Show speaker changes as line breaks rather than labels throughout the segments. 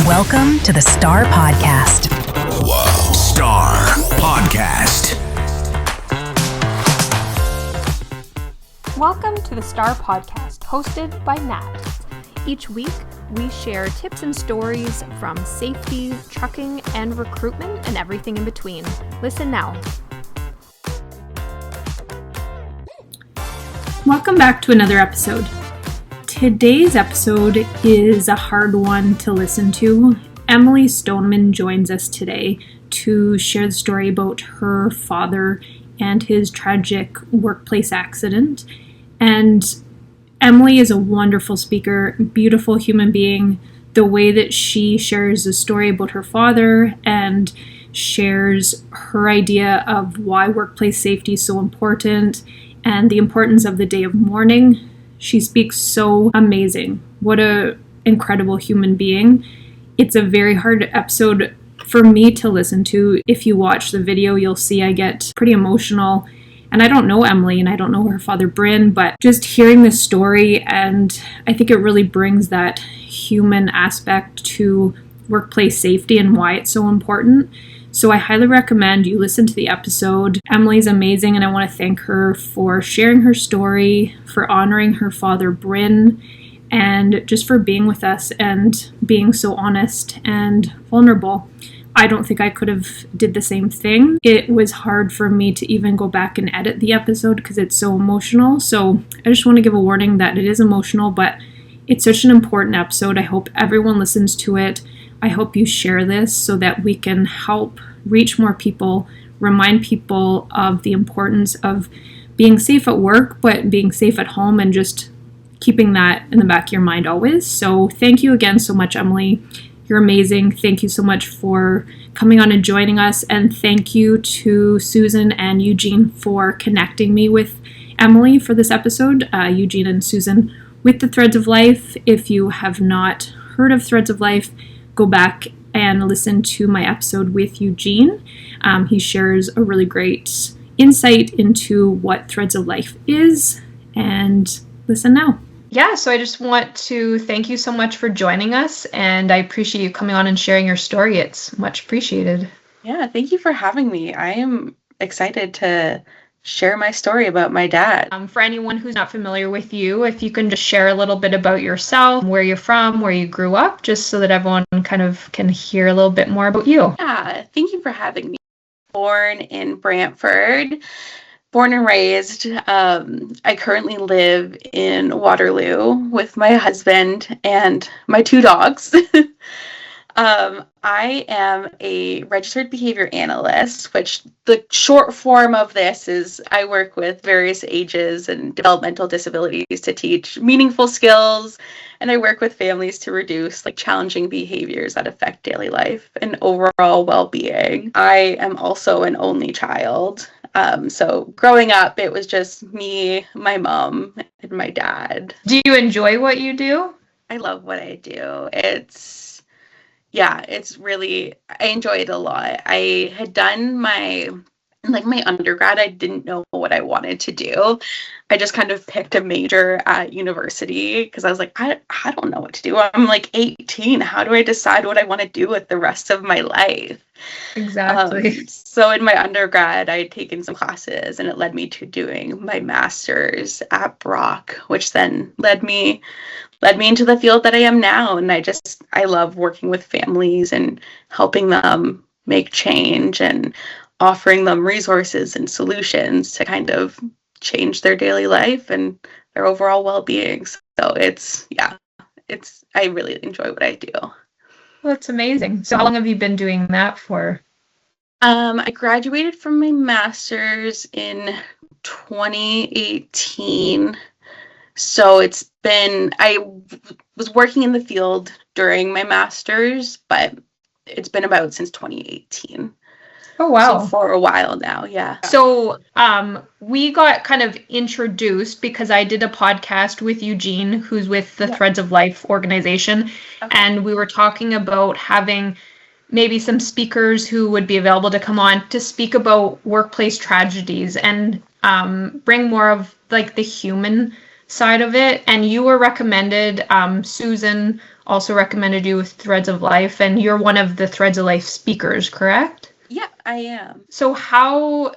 Welcome to the Star Podcast.
Whoa. Star Podcast.
Welcome to the Star Podcast, hosted by Nat. Each week, we share tips and stories from safety, trucking, and recruitment, and everything in between. Listen now.
Welcome back to another episode. Today's episode is a hard one to listen to. Emily Stoneman joins us today to share the story about her father and his tragic workplace accident. And Emily is a wonderful speaker, beautiful human being. The way that she shares the story about her father and shares her idea of why workplace safety is so important and the importance of the day of mourning. She speaks so amazing. What a incredible human being. It's a very hard episode for me to listen to. If you watch the video, you'll see I get pretty emotional. And I don't know Emily and I don't know her father Bryn, but just hearing the story, and I think it really brings that human aspect to workplace safety and why it's so important. So I highly recommend you listen to the episode. Emily's amazing, and I want to thank her for sharing her story, for honoring her father Bryn, and just for being with us and being so honest and vulnerable. I don't think I could have did the same thing. It was hard for me to even go back and edit the episode because it's so emotional. So I just want to give a warning that it is emotional, but it's such an important episode. I hope everyone listens to it. I hope you share this so that we can help reach more people, remind people of the importance of being safe at work, but being safe at home, and just keeping that in the back of your mind always. So thank you again so much, Emily. You're amazing. Thank you so much for coming on and joining us. And thank you to Susan and Eugene for connecting me with Emily for this episode. Eugene and Susan with the Threads of Life. If you have not heard of Threads of Life, go back and listen to my episode with Eugene. He shares a really great insight into what Threads of Life is. And listen now.
Yeah, so I just want to thank you so much for joining us, and I appreciate you coming on and sharing your story. It's much appreciated.
Yeah, thank you for having me. I am excited to share my story about my dad.
For anyone who's not familiar with you, if you can just share a little bit about yourself, where you're from, where you grew up, just so that everyone kind of can hear a little bit more about you.
Yeah, thank you for having me. Born in Brantford, born and raised. I currently live in Waterloo with my husband and my two dogs. I am a registered behavior analyst, which the short form of this is I work with various ages and developmental disabilities to teach meaningful skills, and I work with families to reduce challenging behaviors that affect daily life and overall well-being. I am also an only child. So growing up, it was just me, my mom, and my dad.
Do you enjoy what you do?
I love what I do. It's really, I enjoy it a lot. I had done my undergrad. I didn't know what I wanted to do. I just kind of picked a major at university because I was like, I don't know what to do. I'm 18. How do I decide what I want to do with the rest of my life?
Exactly.
So in my undergrad, I had taken some classes, and it led me to doing my master's at Brock, which then led me into the field that I am now. And I love working with families and helping them make change and offering them resources and solutions to kind of change their daily life and their overall well-being. So I really enjoy what I do.
Well, that's amazing. So how long have you been doing that for?
I graduated from my master's in 2018. So I was working in the field during my master's, but it's been about since 2018.
Oh, wow.
So for a while now, yeah.
So we got kind of introduced because I did a podcast with Eugene, who's with the Threads of Life organization. Okay. And we were talking about having maybe some speakers who would be available to come on to speak about workplace tragedies and bring more of the human side of it. And you were recommended. Susan also recommended you with Threads of Life, and you're one of the Threads of Life speakers, correct?
Yeah, I am.
So how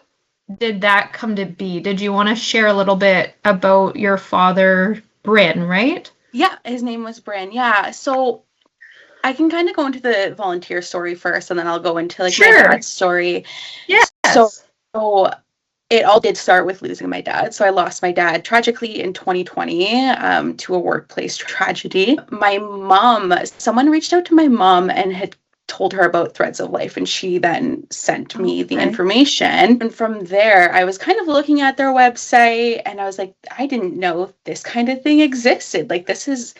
did that come to be? Did you want to share a little bit about your father, Bryn, right?
Yeah, his name was Bryn. Yeah. So I can kind of go into the volunteer story first, and then I'll go into like my dad's story.
Yes.
So it all did start with losing my dad. So I lost my dad tragically in 2020 to a workplace tragedy. My mom, someone reached out to my mom and had told her about Threads of Life, and she then sent me the information. And from there, I was kind of looking at their website, and I was like, I didn't know this kind of thing existed. Like, this is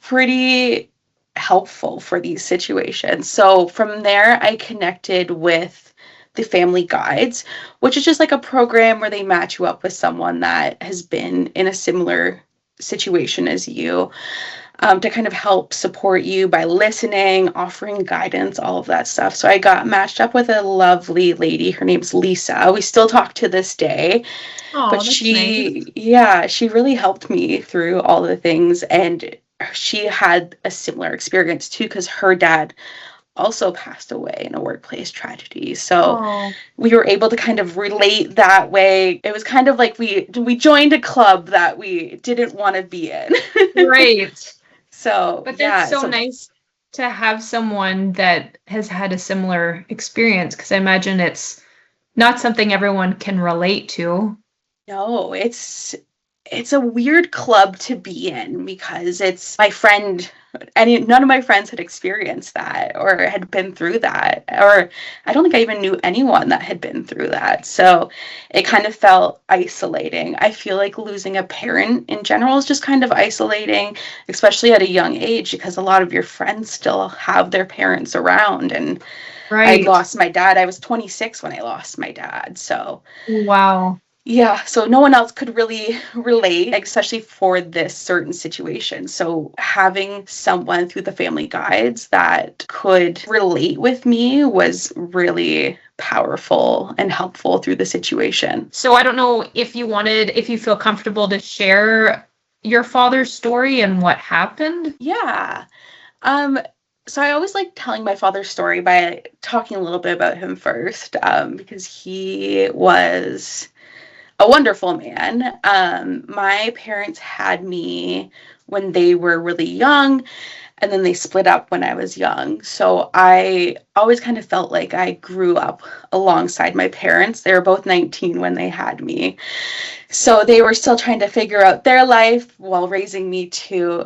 pretty helpful for these situations. So from there, I connected with the Family Guides, which is just like a program where they match you up with someone that has been in a similar situation as you, to kind of help support you by listening, offering guidance, all of that stuff. So I got matched up with a lovely lady. Her name's Lisa. We still talk to this day.
Oh,
but
that's
she,
nice.
yeah, she really helped me through all the things. And she had a similar experience too, because her dad also passed away in a workplace tragedy. So we were able to kind of relate that way. It was kind of like we joined a club that we didn't want to be in.
Right.
So,
but
yeah,
that's so nice to have someone that has had a similar experience, because I imagine it's not something everyone can relate to.
No, it's a weird club to be in, because it's my friend, none of my friends had experienced that or had been through that, or I don't think I even knew anyone that had been through that. So it kind of felt isolating. I feel like losing a parent in general is just kind of isolating, especially at a young age, because a lot of your friends still have their parents around. And I lost my dad. I was 26 when I lost my dad. So
wow.
Yeah, so no one else could really relate, especially for this certain situation. So having someone through the Family Guides that could relate with me was really powerful and helpful through the situation.
So I don't know if you feel comfortable to share your father's story and what happened.
Yeah. So I always like telling my father's story by talking a little bit about him first, because he was a wonderful man. My parents had me when they were really young, and then they split up when I was young. So I always kind of felt like I grew up alongside my parents. They were both 19 when they had me. So they were still trying to figure out their life while raising me too.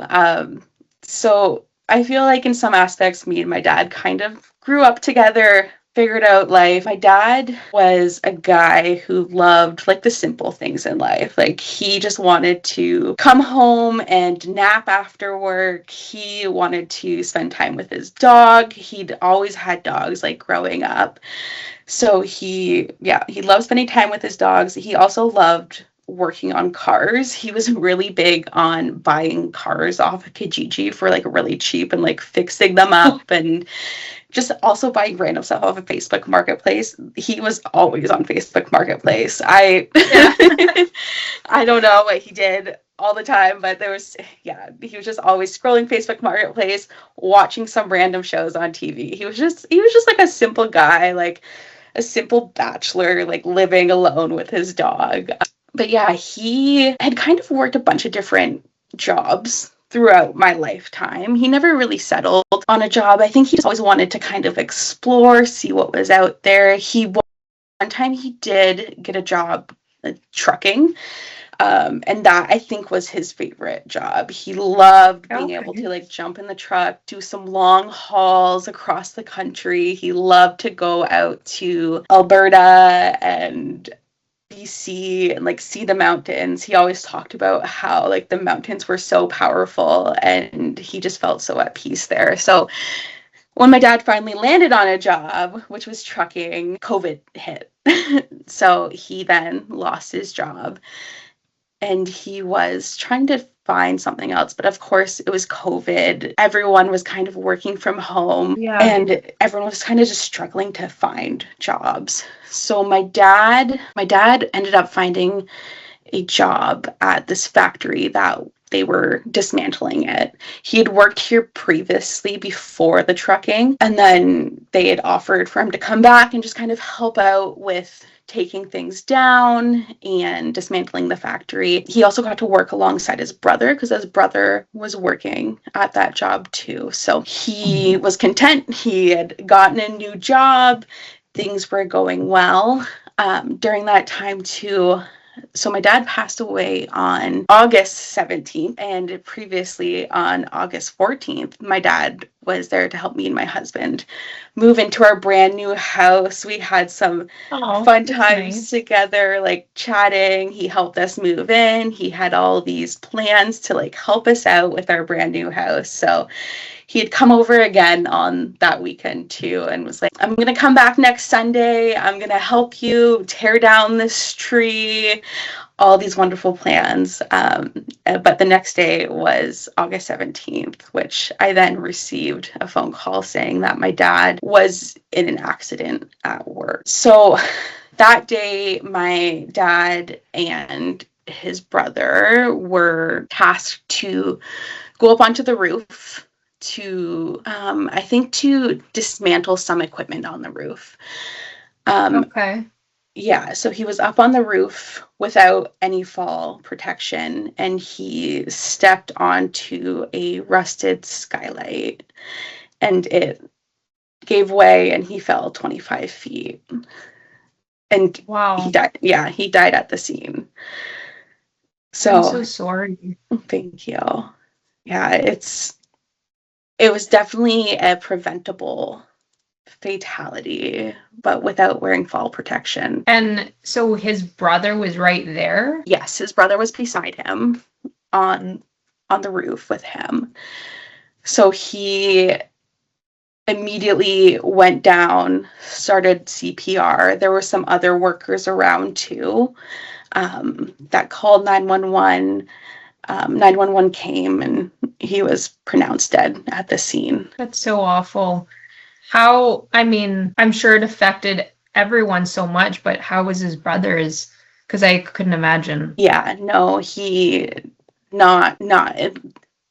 So I feel like in some aspects, me and my dad kind of grew up together, figured out life. My dad was a guy who loved like the simple things in life. Like, he just wanted to come home and nap after work. He wanted to spend time with his dog. He'd always had dogs, like, growing up. So he loved spending time with his dogs. He also loved working on cars. He was really big on buying cars off of Kijiji for like really cheap and like fixing them up, and just also buying random stuff off of Facebook Marketplace. He was always on Facebook Marketplace. I don't know what he did all the time, but he was just always scrolling Facebook Marketplace, watching some random shows on TV. He was just like a simple guy, like a simple bachelor, like living alone with his dog. But yeah, he had kind of worked a bunch of different jobs throughout my lifetime. He never really settled on a job. I think he just always wanted to kind of explore, see what was out there. One time he did get a job trucking, and that I think was his favorite job. He loved being able to like jump in the truck, do some long hauls across the country. He loved to go out to Alberta and BC and like see the mountains. He always talked about how like the mountains were so powerful, and he just felt so at peace there. So when my dad finally landed on a job, which was trucking, COVID hit. So he then lost his job, and he was trying to find something else. But of course, it was COVID. Everyone was kind of working from home, and everyone was kind of just struggling to find jobs. So my dad ended up finding a job at this factory that they were dismantling it. He had worked here previously before the trucking, and then they had offered for him to come back and just kind of help out with taking things down and dismantling the factory. He also got to work alongside his brother because his brother was working at that job too. So he was content. He had gotten a new job. Things were going well. During that time too, so my dad passed away on August 17th, and previously on August 14th, my dad was there to help me and my husband move into our brand new house. We had some fun times together, like chatting. He helped us move in. He had all these plans to like help us out with our brand new house. So he had come over again on that weekend too and was like, I'm going to come back next Sunday. I'm going to help you tear down this tree, all these wonderful plans. But the next day was August 17th, which I then received a phone call saying that my dad was in an accident at work. So that day, my dad and his brother were tasked to go up onto the roof to, I think, to dismantle some equipment on the roof.
Okay.
Yeah, so he was up on the roof without any fall protection, and he stepped onto a rusted skylight, and it gave way, and he fell 25 feet. And
wow,
he died. Yeah, he died at the scene. So
I'm so sorry.
Thank you. Yeah, it was definitely a preventable fatality, but without wearing fall protection.
And so his brother was right there?
Yes, his brother was beside him on the roof with him. So he immediately went down, started CPR. There were some other workers around too that called 911. 911 came and he was pronounced dead at the scene.
That's so awful. How, I mean, I'm sure it affected everyone so much, but how was his brother's? Because I couldn't imagine.
Yeah, no, he not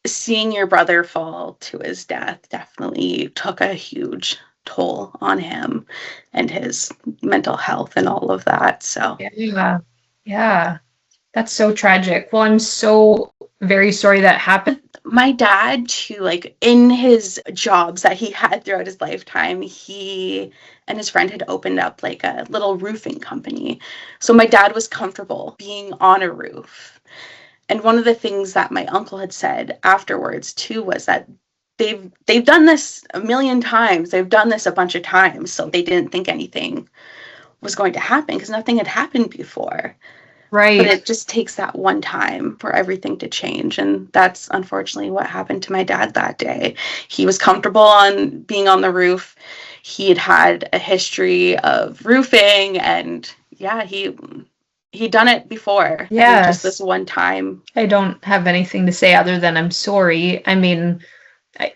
seeing your brother fall to his death definitely took a huge toll on him and his mental health and all of that. So
yeah, that's so tragic. Well, I'm so very sorry that happened.
My dad too, like in his jobs that he had throughout his lifetime, he and his friend had opened up like a little roofing company. So my dad was comfortable being on a roof. And one of the things that my uncle had said afterwards too was that they've done this a million times. They've done this a bunch of times. So they didn't think anything was going to happen because nothing had happened before.
Right.
But it just takes that one time for everything to change. And that's unfortunately what happened to my dad that day. He was comfortable on being on the roof. He had a history of roofing, and yeah, he'd done it before.
Yeah.
Just this one time.
I don't have anything to say other than I'm sorry. I mean,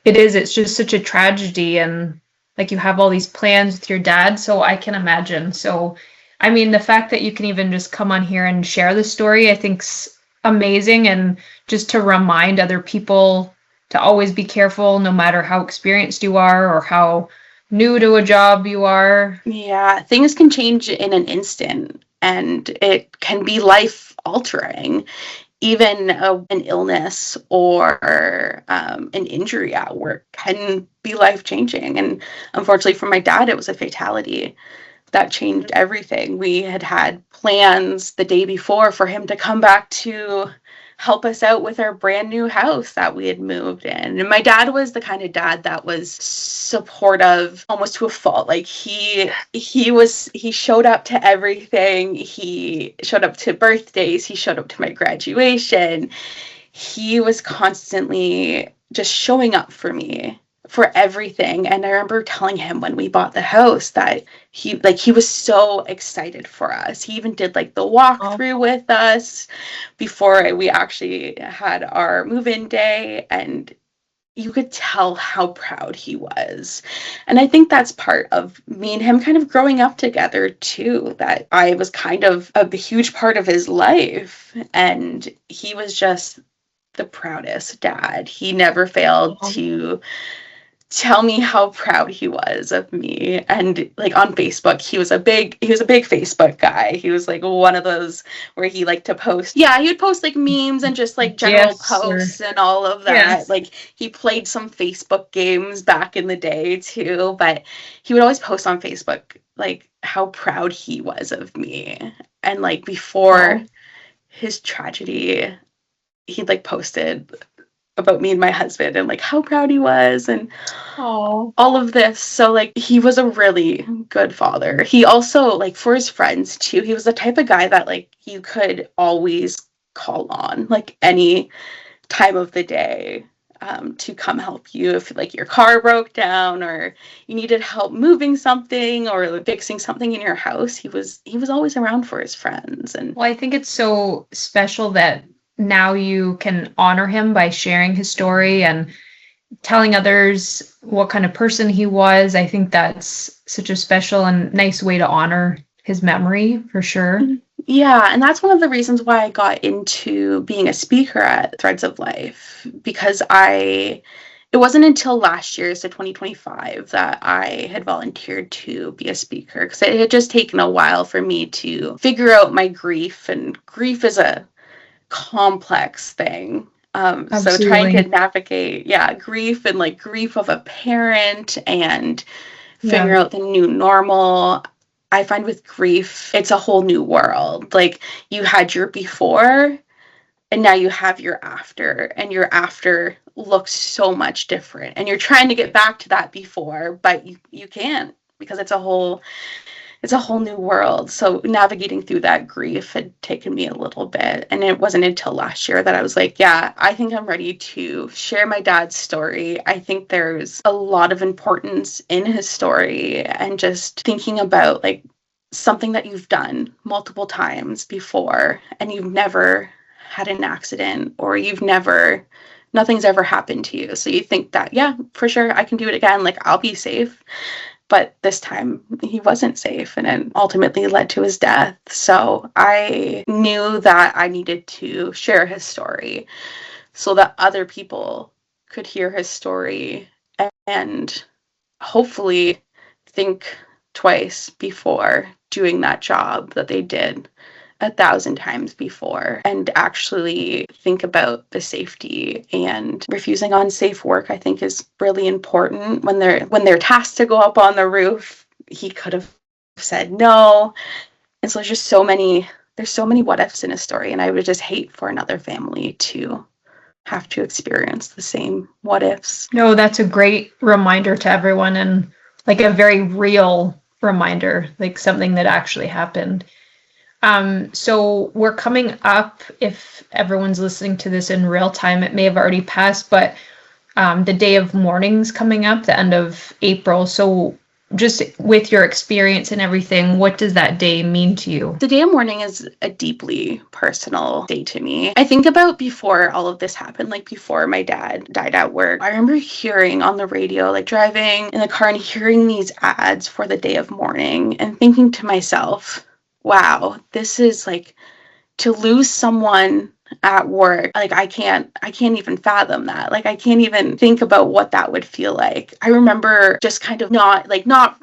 it's just such a tragedy, and like you have all these plans with your dad, so I can imagine. So I mean, the fact that you can even just come on here and share the story, I think's amazing. And just to remind other people to always be careful, no matter how experienced you are or how new to a job you are.
Yeah, things can change in an instant, and it can be life altering. Even an illness or an injury at work can be life changing. And unfortunately for my dad, it was a fatality. That changed everything. We had plans the day before for him to come back to help us out with our brand new house that we had moved in. And my dad was the kind of dad that was supportive almost to a fault. Like he showed up to everything. He showed up to birthdays. He showed up to my graduation. He was constantly just showing up for me for everything. And I remember telling him when we bought the house that he was so excited for us. He even did like the walkthrough with us before we actually had our move-in day, and you could tell how proud he was. And I think that's part of me and him kind of growing up together too, that I was kind of a huge part of his life, and he was just the proudest dad. He never failed to tell me how proud he was of me. And like on Facebook, he was a big Facebook guy. He was like one of those where he liked to post. Yeah, he would post like memes and just like general posts and all of that. Yes. Like he played some Facebook games back in the day too, but he would always post on Facebook like how proud he was of me. And like before his tragedy, he like posted about me and my husband and like how proud he was and all of this. So like he was a really good father. He also, like, for his friends too, he was the type of guy that like you could always call on like any time of the day to come help you if like your car broke down or you needed help moving something or fixing something in your house. He was always around for his friends. And
well, I think it's so special that now you can honor him by sharing his story and telling others what kind of person he was. I think that's such a special and nice way to honor his memory, for sure.
Yeah, and that's one of the reasons why I got into being a speaker at Threads of Life, because it wasn't until last year, so 2025, that I had volunteered to be a speaker, because it had just taken a while for me to figure out my grief, and grief is a complex thing. So trying to navigate grief and like grief of a parent and figure out the new normal. I find with grief, it's a whole new world. Like you had your before and now you have your after, and your after looks so much different, and you're trying to get back to that before, but you can't, because it's a whole new world. So navigating through that grief had taken me a little bit. And it wasn't until last year that I was like, yeah, I think I'm ready to share my dad's story. I think there's a lot of importance in his story, and just thinking about like something that you've done multiple times before and you've never had an accident, or nothing's ever happened to you. So you think that, yeah, for sure, I can do it again. Like I'll be safe. But this time he wasn't safe, and it ultimately led to his death. So I knew that I needed to share his story so that other people could hear his story and hopefully think twice before doing that job that they did 1,000 times before, and actually think about the safety. And refusing unsafe work, I think, is really important. When they're tasked to go up on the roof, he could have said no. And so there's so many what ifs in his story, and I would just hate for another family to have to experience the same what ifs.
No, that's a great reminder to everyone, and like a very real reminder, like something that actually happened. So we're coming up, if everyone's listening to this in real time, it may have already passed, but the day of mourning's coming up, the end of April. So just with your experience and everything, what does that day mean to you?
The day of mourning is a deeply personal day to me. I think about before all of this happened, like before my dad died at work, I remember hearing on the radio, like driving in the car and hearing these ads for the day of mourning and thinking to myself, wow, this is like, to lose someone at work, like I can't even fathom that. Like I can't even think about what that would feel like. I remember just kind of not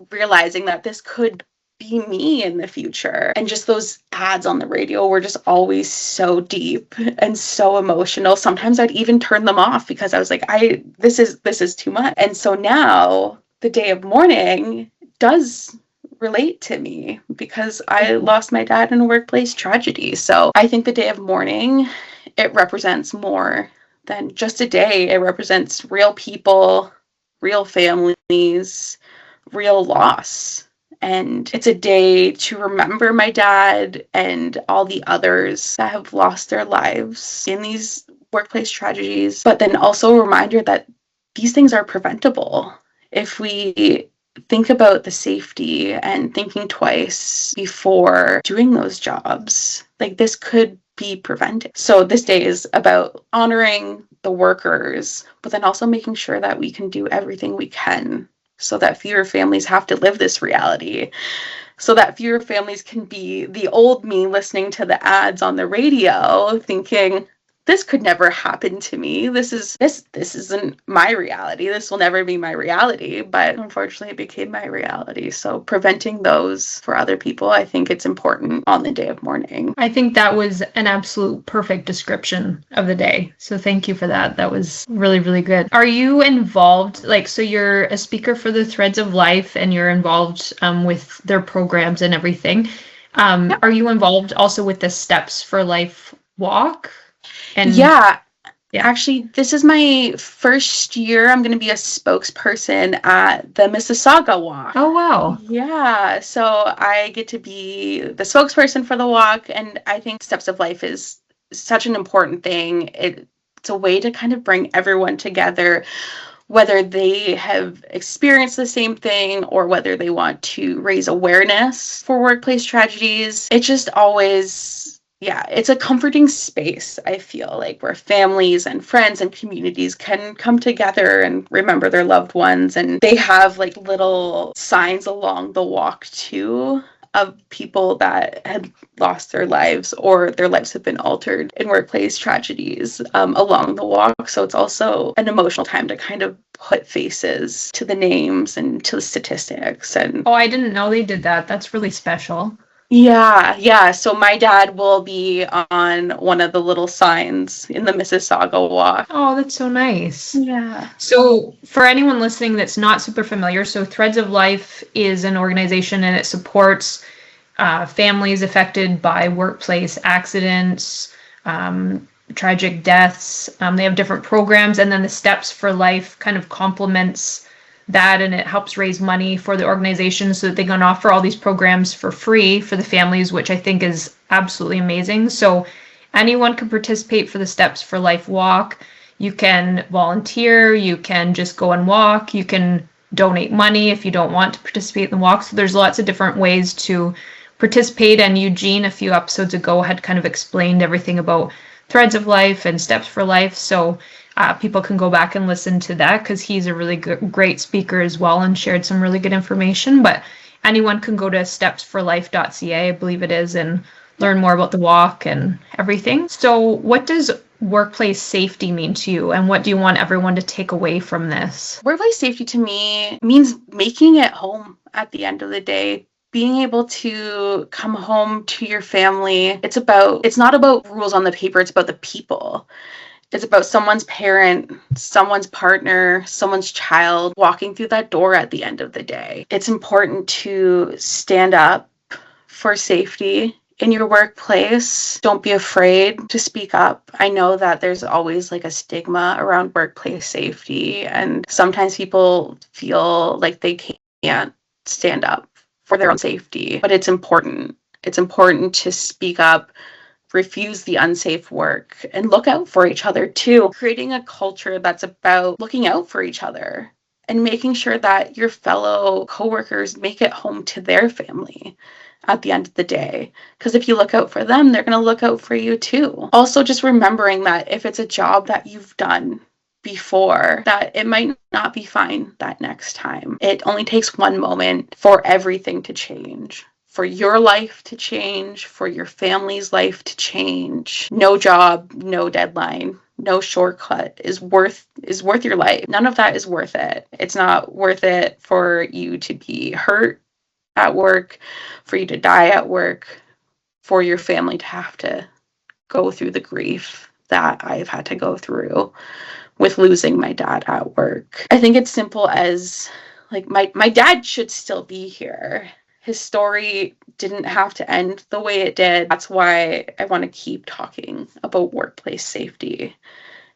realizing that this could be me in the future. And just those ads on the radio were just always so deep and so emotional. Sometimes I'd even turn them off because I was like, this is too much. And so now the day of mourning does relate to me because I lost my dad in a workplace tragedy. So I think the day of mourning, it represents more than just a day. It represents real people, real families, real loss. And it's a day to remember my dad and all the others that have lost their lives in these workplace tragedies, but then also a reminder that these things are preventable. If we think about the safety and thinking twice before doing those jobs, like this could be prevented. So this day is about honoring the workers, but then also making sure that we can do everything we can so that fewer families have to live this reality, so that fewer families can be the old me listening to the ads on the radio thinking, this could never happen to me. This isn't my reality. This will never be my reality. But unfortunately, it became my reality. So preventing those for other people, I think it's important on the day of mourning.
I think that was an absolute perfect description of the day. So thank you for that. That was really, really good. Are you involved? Like, so you're a speaker for the Threads of Life and you're involved with their programs and everything. Are you involved also with the Steps for Life walk? And
yeah. Actually, this is my first year. I'm going to be a spokesperson at the Mississauga Walk.
Oh, wow.
Yeah. So I get to be the spokesperson for the walk. And I think Steps of Life is such an important thing. It's a way to kind of bring everyone together, whether they have experienced the same thing or whether they want to raise awareness for workplace tragedies. It just always, it's a comforting space, I feel like, where families and friends and communities can come together and remember their loved ones. And they have like little signs along the walk too, of people that had lost their lives or their lives have been altered in workplace tragedies along the walk. So it's also an emotional time to kind of put faces to the names and to the statistics. And
I didn't know they did that. That's really special.
Yeah. So my dad will be on one of the little signs in the Mississauga Walk.
Oh, that's so nice.
Yeah.
So for anyone listening that's not super familiar, so Threads of Life is an organization and it supports families affected by workplace accidents, tragic deaths. They have different programs, and then the Steps for Life kind of complements that, and it helps raise money for the organization so that they can offer all these programs for free for the families, which I think is absolutely amazing. So anyone can participate for the Steps for Life walk. You can volunteer, you can just go and walk, you can donate money if you don't want to participate in the walk. So there's lots of different ways to participate, and Eugene a few episodes ago had kind of explained everything about Threads of Life and Steps for Life. So people can go back and listen to that because he's a really great speaker as well and shared some really good information. But anyone can go to stepsforlife.ca, I believe it is, and learn more about the walk and everything. So what does workplace safety mean to you, and what do you want everyone to take away from this?
Workplace safety to me means making it home at the end of the day. Being able to come home to your family. It's not about rules on the paper, it's about the people. It's about someone's parent, someone's partner, someone's child walking through that door at the end of the day. It's important to stand up for safety in your workplace. Don't be afraid to speak up. I know that there's always like a stigma around workplace safety, and sometimes people feel like they can't stand up for their own safety, but it's important. It's important to speak up, refuse the unsafe work, and look out for each other too. Creating a culture that's about looking out for each other and making sure that your fellow coworkers make it home to their family at the end of the day. Because if you look out for them, they're going to look out for you too. Also, just remembering that if it's a job that you've done before, that it might not be fine that next time. It only takes one moment for everything to change. For your life to change, for your family's life to change. No job, no deadline, no shortcut is worth your life. None of that is worth it. It's not worth it for you to be hurt at work, for you to die at work, for your family to have to go through the grief that I've had to go through with losing my dad at work. I think it's simple as like my dad should still be here. His story didn't have to end the way it did. That's why I want to keep talking about workplace safety.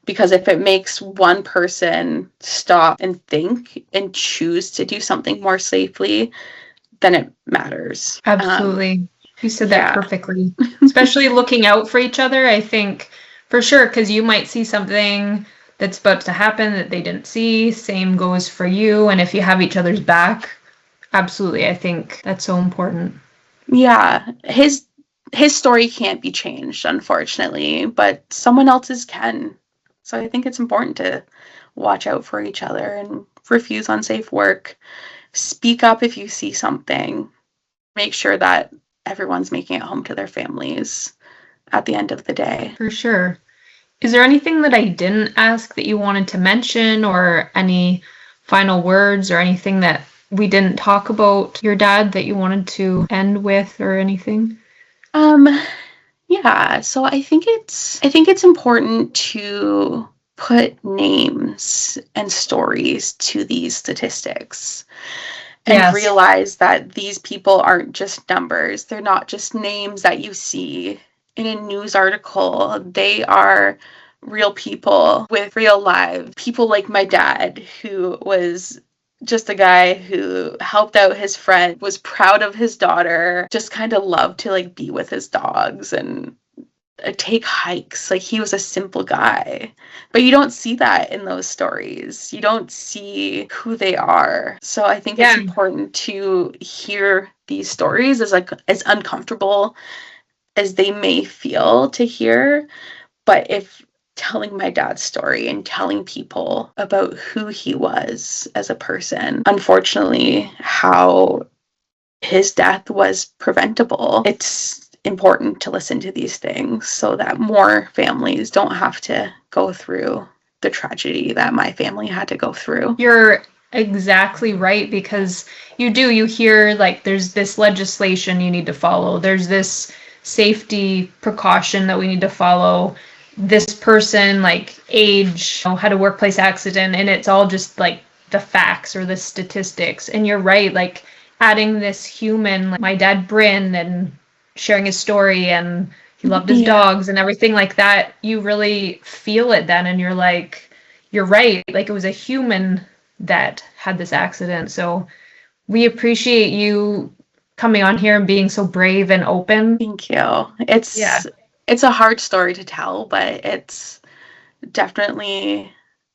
Because if it makes one person stop and think and choose to do something more safely, then it matters.
Absolutely. You said that perfectly. Especially looking out for each other, I think, for sure, because you might see something that's about to happen that they didn't see. Same goes for you. And if you have each other's back, absolutely. I think that's so important.
Yeah. His story can't be changed, unfortunately, but someone else's can. So I think it's important to watch out for each other and refuse unsafe work. Speak up if you see something. Make sure that everyone's making it home to their families at the end of the day.
For sure. Is there anything that I didn't ask that you wanted to mention, or any final words or anything that we didn't talk about your dad that you wanted to end with or anything?
Yeah, so I think it's important to put names and stories to these statistics and
Yes.
realize that these people aren't just numbers. They're not just names that you see in a news article. They are real people with real lives. People like my dad, who was just a guy who helped out his friend, was proud of his daughter, just kind of loved to like be with his dogs and take hikes. Like, he was a simple guy. But you don't see that in those stories. You don't see who they are. So I think it's important to hear these stories, as uncomfortable as they may feel to hear. But if telling my dad's story and telling people about who he was as a person, unfortunately, how his death was preventable, it's important to listen to these things so that more families don't have to go through the tragedy that my family had to go through.
You're exactly right, because you hear like there's this legislation you need to follow, there's this safety precaution that we need to follow, this person like age had a workplace accident, and it's all just like the facts or the statistics. And you're right, like adding this human, like my dad Bryn, and sharing his story, and he loved his dogs and everything like that, you really feel it then, and you're like, you're right, like it was a human that had this accident. So we appreciate you coming on here and being so brave and open.
Thank you. It's a hard story to tell, but it's definitely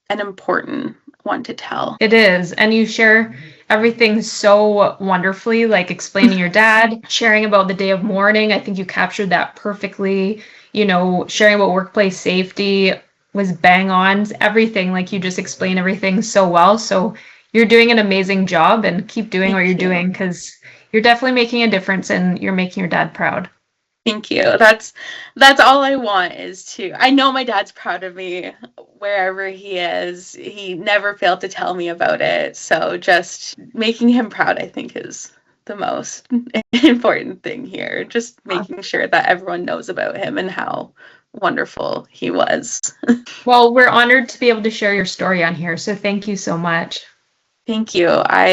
an important one to tell.
It is. And you share everything so wonderfully, like explaining your dad, sharing about the day of mourning. I think you captured that perfectly. Sharing about workplace safety was bang on. Everything, like you just explain everything so well. So you're doing an amazing job, and keep doing what you're doing, because you're definitely making a difference and you're making your dad proud.
Thank you. That's all I want, is to, I know my dad's proud of me wherever he is. He never failed to tell me about it. So just making him proud, I think, is the most important thing here. Just making sure that everyone knows about him and how wonderful he was.
Well, we're honored to be able to share your story on here. So thank you so much.
Thank you. I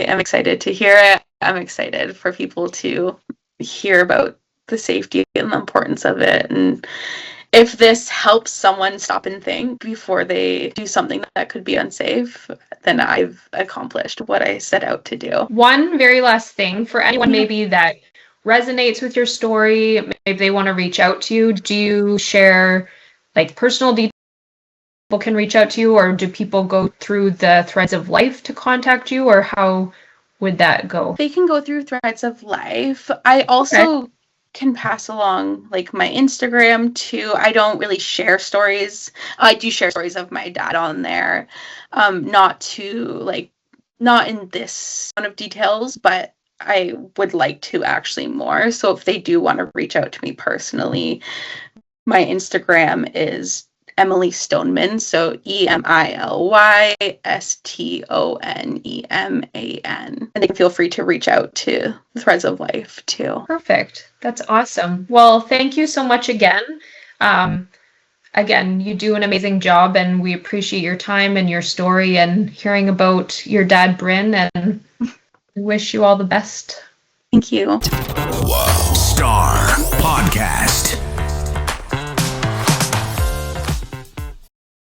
am excited to hear it. I'm excited for people to hear about the safety and the importance of it. And if this helps someone stop and think before they do something that could be unsafe, then I've accomplished what I set out to do.
One very last thing for anyone maybe that resonates with your story, maybe they want to reach out to you. Do you share like personal details people can reach out to you, or do people go through the Threads of Life to contact you, or how would that go?
They can go through Threads of Life. I also can pass along like my Instagram too. I don't really share stories. I do share stories of my dad on there. Not in this amount of details, but I would like to actually more. So if they do want to reach out to me personally, my Instagram is Emily Stoneman, so EmilysToneman. And they can feel free to reach out to Threads of Life too.
Perfect. That's awesome. Well, thank you so much again. Again, you do an amazing job, and we appreciate your time and your story and hearing about your dad, Bryn, and we wish you all the best.
Thank you.
Wow. Star